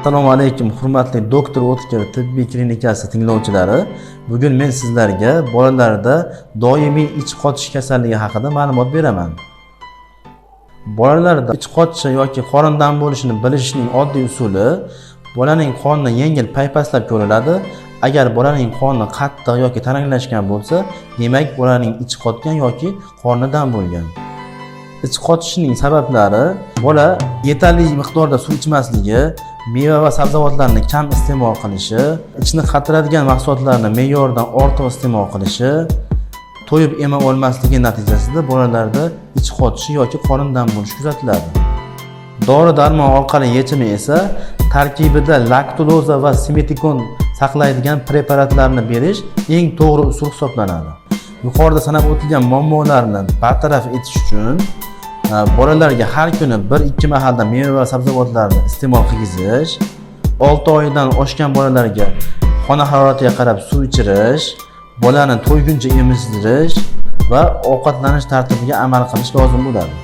Assalomu alaykum hurmatli doktor O'tkir tibbiy klinikasi tinglovchilari. Bugun men sizlarga bolalarda doimiy ich qotish kasalligi haqida ma'lumot beraman. Bolalarda ich qotishi yoki qorindan bo'lishini bilishning oddiy usuli bolaning qoni yengil paypaslab ko'riladi. Agar bolaning qoni qattiq yoki taranglashgan bo'lsa, demak bolaning ichi qotgan yoki qornidan bo'lgan. Ich qotishining sabablari: bola yetarli miqdorda suv ichmasligi, meva va sabzavotlarni kam iste'mol qilishi, ichni qatiradigan mahsulotlarni me'yordan ortiq iste'mol qilishi, to'yib ema olmasligi natijasida bolalarda ich qotishi yoki qorindan bo'lish kuzatiladi. Dori-darmon orqali yechimi esa tarkibida laktoza va simetikon saqlaydigan preparatlarni berish eng to'g'ri usul hisoblanadi. Yuqorida sanab o'tilgan muammolarni bartaraf etish uchun bolalarga har kuni 1-2 mahalda meva va sabzavotlarni iste'mol qilgizish, 6 oydan oshgan bolalarga xona haroratiga qarab suv ichirish, bolani to'yguncha emishtirish va ovqatlanish tartibiga amal qilish lozim bo'ladi.